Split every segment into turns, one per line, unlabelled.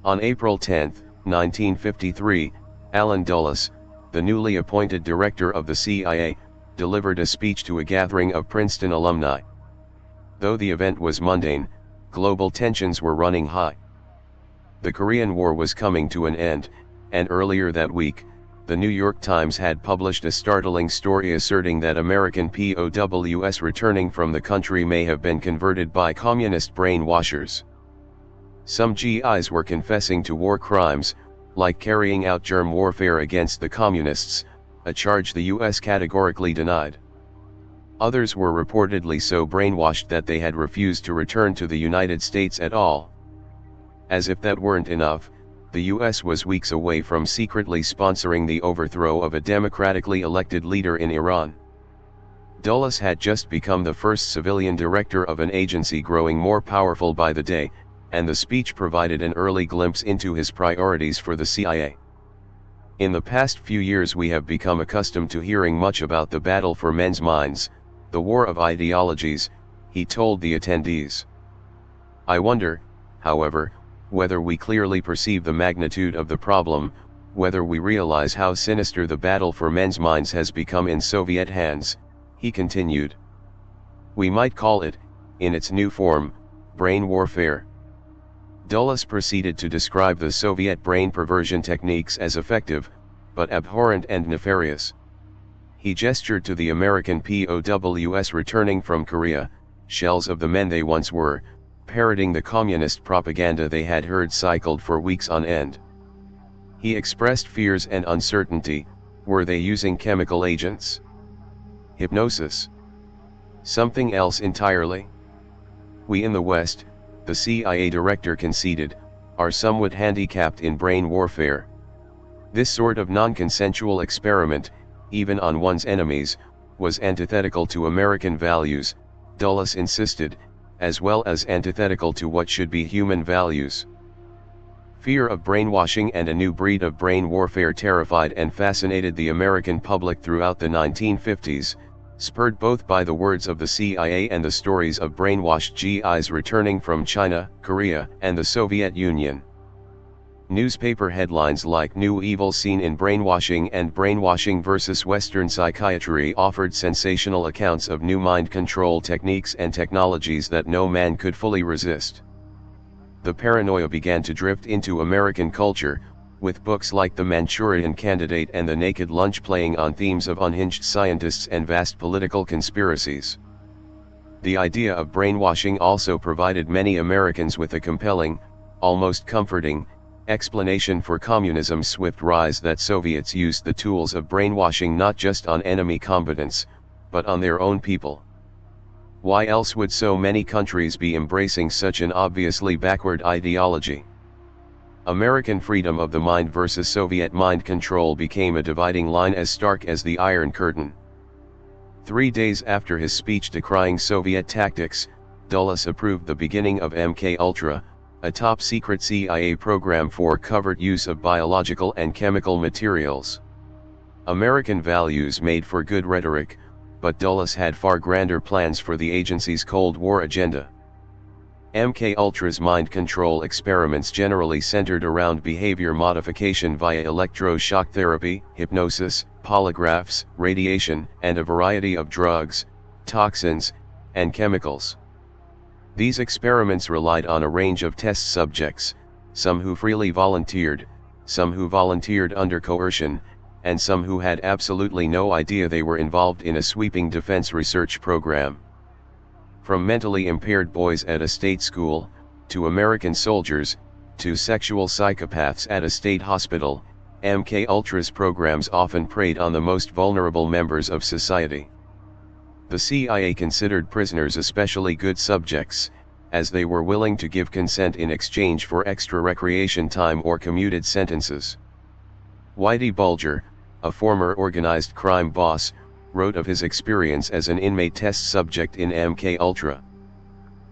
On April 10, 1953, Allen Dulles, the newly appointed director of the CIA, delivered a speech to a gathering of Princeton alumni. Though the event was mundane, global tensions were running high. The Korean War was coming to an end, and earlier that week, the New York Times had published a startling story asserting that American POWs returning from the country may have been converted by communist brainwashers. Some GIs were confessing to war crimes, like carrying out germ warfare against the communists, a charge the US categorically denied. Others were reportedly so brainwashed that they had refused to return to the United States at all. As if that weren't enough, the US was weeks away from secretly sponsoring the overthrow of a democratically elected leader in Iran. Dulles had just become the first civilian director of an agency growing more powerful by the day, and the speech provided an early glimpse into his priorities for the CIA. In the past few years we have become accustomed to hearing much about the battle for men's minds, the war of ideologies, he told the attendees. I wonder, however, whether we clearly perceive the magnitude of the problem, whether we realize how sinister the battle for men's minds has become in Soviet hands, he continued. We might call it, in its new form, brain warfare. Dulles proceeded to describe the Soviet brain perversion techniques as effective, but abhorrent and nefarious. He gestured to the American POWs returning from Korea, shells of the men they once were, parroting the communist propaganda they had heard cycled for weeks on end. He expressed fears and uncertainty. Were they using chemical agents? Hypnosis? Something else entirely? We in the West, the CIA director conceded, are somewhat handicapped in brain warfare. This sort of non-consensual experiment, even on one's enemies, was antithetical to American values, Dulles insisted, as well as antithetical to what should be human values. Fear of brainwashing and a new breed of brain warfare terrified and fascinated the American public throughout the 1950s, spurred both by the words of the CIA and the stories of brainwashed GIs returning from China, Korea, and the Soviet Union. Newspaper headlines like New Evil Seen in Brainwashing and Brainwashing versus Western Psychiatry offered sensational accounts of new mind control techniques and technologies that no man could fully resist. The paranoia began to drift into American culture, with books like The Manchurian Candidate and The Naked Lunch playing on themes of unhinged scientists and vast political conspiracies. The idea of brainwashing also provided many Americans with a compelling, almost comforting, explanation for communism's swift rise, that Soviets used the tools of brainwashing not just on enemy combatants, but on their own people. Why else would so many countries be embracing such an obviously backward ideology? American freedom of the mind versus Soviet mind control became a dividing line as stark as the Iron Curtain. 3 days after his speech decrying Soviet tactics, Dulles approved the beginning of MK-Ultra, a top-secret CIA program for covert use of biological and chemical materials. American values made for good rhetoric, but Dulles had far grander plans for the agency's Cold War agenda. MK-Ultra's mind control experiments generally centered around behavior modification via electroshock therapy, hypnosis, polygraphs, radiation, and a variety of drugs, toxins, and chemicals. These experiments relied on a range of test subjects, some who freely volunteered, some who volunteered under coercion, and some who had absolutely no idea they were involved in a sweeping defense research program. From mentally impaired boys at a state school, to American soldiers, to sexual psychopaths at a state hospital, MK-Ultra's programs often preyed on the most vulnerable members of society. The CIA considered prisoners especially good subjects, as they were willing to give consent in exchange for extra recreation time or commuted sentences. Whitey Bulger, a former organized crime boss, wrote of his experience as an inmate test subject in MK-Ultra.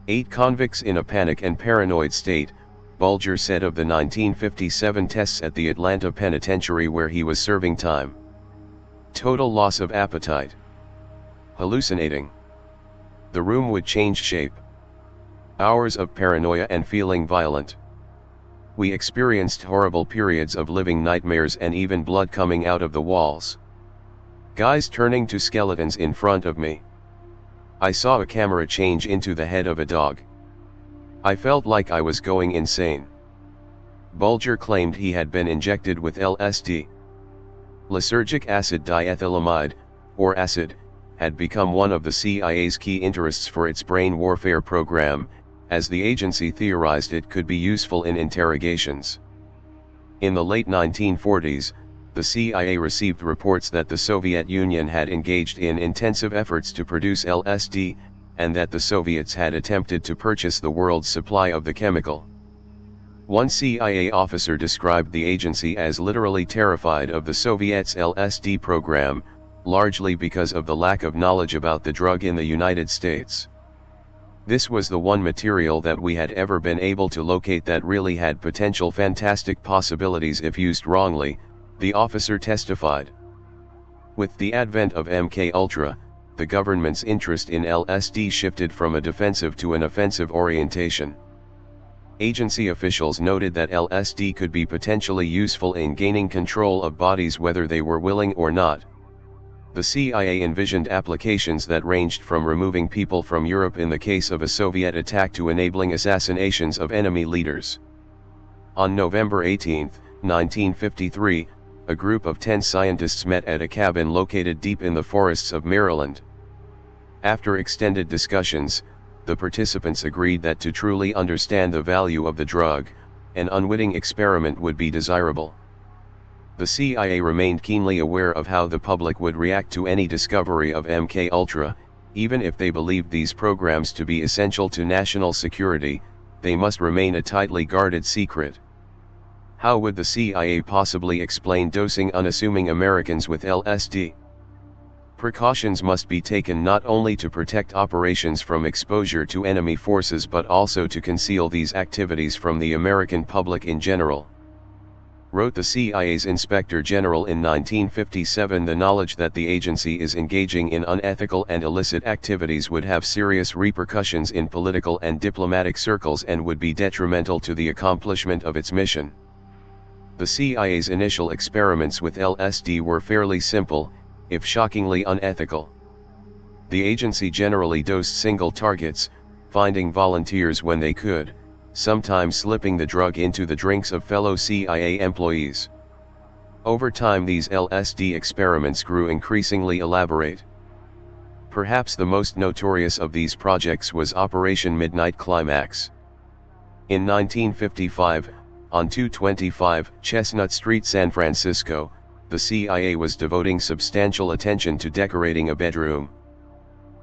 8 convicts in a panic and paranoid state, Bulger said of the 1957 tests at the Atlanta Penitentiary where he was serving time. Total loss of appetite. Hallucinating. The room would change shape. Hours of paranoia and feeling violent. We experienced horrible periods of living nightmares and even blood coming out of the walls. Guys turning to skeletons in front of me. I saw a camera change into the head of a dog. I felt like I was going insane. Bulger claimed he had been injected with LSD. Lysergic acid diethylamide, or acid, had become one of the CIA's key interests for its brain warfare program, as the agency theorized it could be useful in interrogations. In the late 1940s, the CIA received reports that the Soviet Union had engaged in intensive efforts to produce LSD, and that the Soviets had attempted to purchase the world's supply of the chemical. One CIA officer described the agency as literally terrified of the Soviets' LSD program, largely because of the lack of knowledge about the drug in the United States. This was the one material that we had ever been able to locate that really had potential fantastic possibilities if used wrongly, the officer testified. With the advent of MK-Ultra, the government's interest in LSD shifted from a defensive to an offensive orientation. Agency officials noted that LSD could be potentially useful in gaining control of bodies whether they were willing or not. The CIA envisioned applications that ranged from removing people from Europe in the case of a Soviet attack to enabling assassinations of enemy leaders. On November 18, 1953, a group of 10 scientists met at a cabin located deep in the forests of Maryland. After extended discussions, the participants agreed that to truly understand the value of the drug, an unwitting experiment would be desirable. The CIA remained keenly aware of how the public would react to any discovery of MK-Ultra, even if they believed these programs to be essential to national security, they must remain a tightly guarded secret. How would the CIA possibly explain dosing unassuming Americans with LSD? Precautions must be taken not only to protect operations from exposure to enemy forces but also to conceal these activities from the American public in general. Wrote the CIA's Inspector General in 1957, the knowledge that the agency is engaging in unethical and illicit activities would have serious repercussions in political and diplomatic circles and would be detrimental to the accomplishment of its mission. The CIA's initial experiments with LSD were fairly simple, if shockingly unethical. The agency generally dosed single targets, finding volunteers when they could, sometimes slipping the drug into the drinks of fellow CIA employees. Over time these LSD experiments grew increasingly elaborate. Perhaps the most notorious of these projects was Operation Midnight Climax. In 1955, on 225 Chestnut Street, San Francisco, the CIA was devoting substantial attention to decorating a bedroom.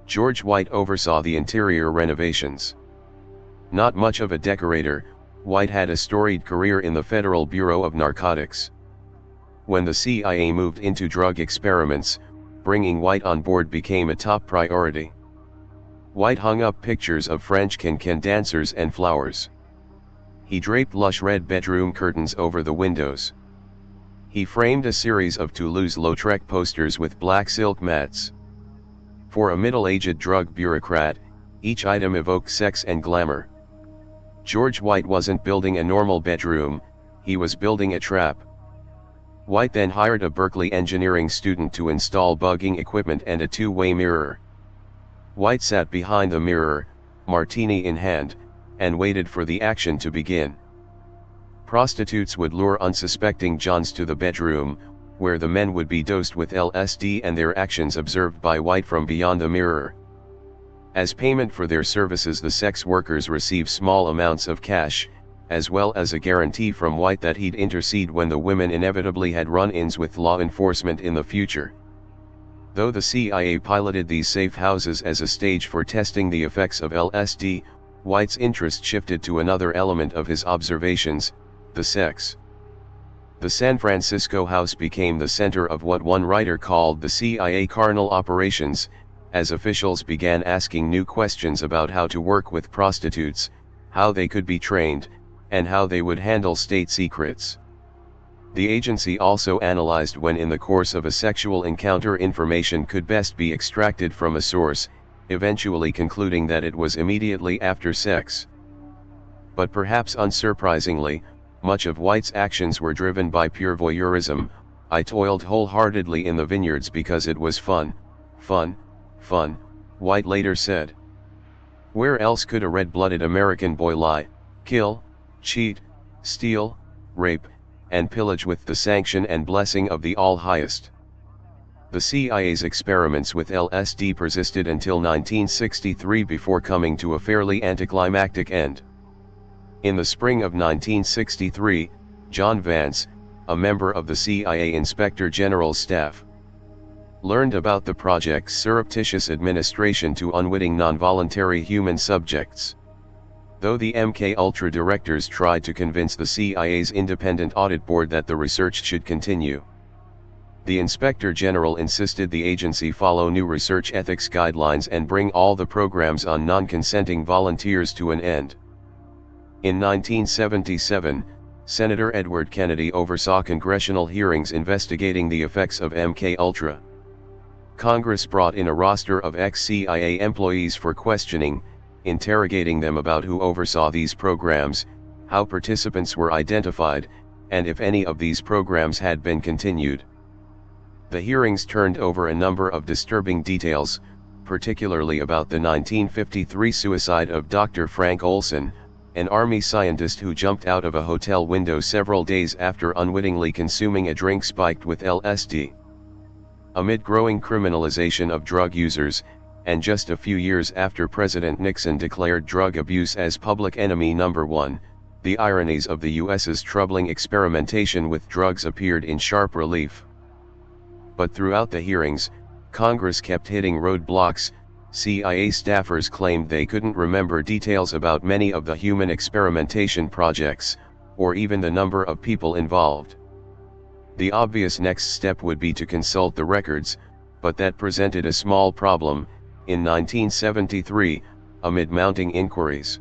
George White oversaw the interior renovations. Not much of a decorator, White had a storied career in the Federal Bureau of Narcotics. When the CIA moved into drug experiments, bringing White on board became a top priority. White hung up pictures of French can-can dancers and flowers. He draped lush red bedroom curtains over the windows. He framed a series of Toulouse-Lautrec posters with black silk mats. For a middle-aged drug bureaucrat, each item evoked sex and glamour. George White wasn't building a normal bedroom, he was building a trap. White then hired a Berkeley engineering student to install bugging equipment and a two-way mirror. White sat behind the mirror, martini in hand, and waited for the action to begin. Prostitutes would lure unsuspecting Johns to the bedroom, where the men would be dosed with LSD and their actions observed by White from beyond the mirror. As payment for their services, the sex workers receive small amounts of cash, as well as a guarantee from White that he'd intercede when the women inevitably had run-ins with law enforcement in the future. Though the CIA piloted these safe houses as a stage for testing the effects of LSD, White's interest shifted to another element of his observations, the sex. The San Francisco house became the center of what one writer called the CIA carnal operations, as officials began asking new questions about how to work with prostitutes, how they could be trained, and how they would handle state secrets. The agency also analyzed when in the course of a sexual encounter information could best be extracted from a source, eventually concluding that it was immediately after sex. But perhaps unsurprisingly, Much of White's actions were driven by pure voyeurism. I toiled wholeheartedly in the vineyards because it was fun, fun, fun, White later said. Where else could a red-blooded American boy lie, kill, cheat, steal, rape, and pillage with the sanction and blessing of the All-Highest? The CIA's experiments with LSD persisted until 1963 before coming to a fairly anticlimactic end. In the spring of 1963, John Vance, a member of the CIA Inspector General's staff, learned about the project's surreptitious administration to unwitting non-voluntary human subjects. Though the MKUltra directors tried to convince the CIA's independent audit board that the research should continue, the Inspector General insisted the agency follow new research ethics guidelines and bring all the programs on non-consenting volunteers to an end. In 1977, Senator Edward Kennedy oversaw congressional hearings investigating the effects of MKUltra. Congress brought in a roster of ex-CIA employees for questioning, interrogating them about who oversaw these programs, how participants were identified, and if any of these programs had been continued. The hearings turned over a number of disturbing details, particularly about the 1953 suicide of Dr. Frank Olson, an Army scientist who jumped out of a hotel window several days after unwittingly consuming a drink spiked with LSD. Amid growing criminalization of drug users, and just a few years after President Nixon declared drug abuse as public enemy number one, the ironies of the US's troubling experimentation with drugs appeared in sharp relief. But throughout the hearings, Congress kept hitting roadblocks. CIA staffers claimed they couldn't remember details about many of the human experimentation projects, or even the number of people involved. The obvious next step would be to consult the records, but that presented a small problem. In 1973, amid mounting inquiries,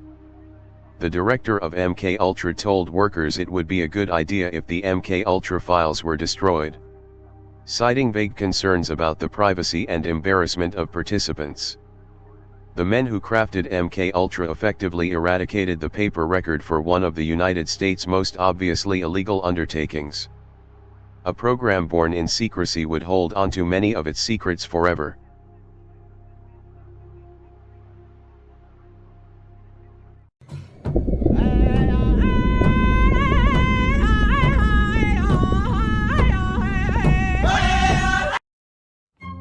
the director of MKUltra told workers it would be a good idea if the MKUltra files were destroyed, citing vague concerns about the privacy and embarrassment of participants. The men who crafted MKUltra effectively eradicated the paper record for one of the United States' most obviously illegal undertakings. A program born in secrecy would hold onto many of its secrets forever.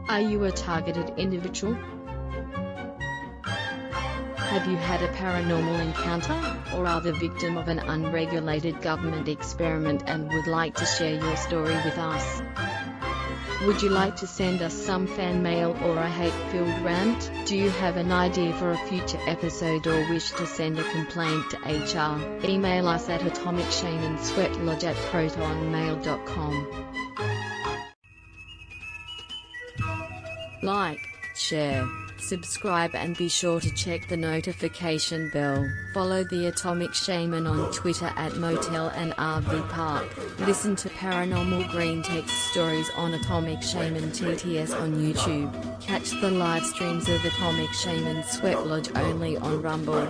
Are you a targeted individual? Have you had a paranormal encounter, or are the victim of an unregulated government experiment and would like to share your story with us? Would you like to send us some fan mail or a hate-filled rant? Do you have an idea for a future episode or wish to send a complaint to HR? Email us at atomicshaman@protonmail.com. Like, share, subscribe and be sure to check the notification bell. Follow the Atomic Shaman on Twitter at Motel and RV Park. Listen to Paranormal Green Text Stories on Atomic Shaman TTS on YouTube. Catch the live streams of Atomic Shaman Sweat Lodge only on Rumble.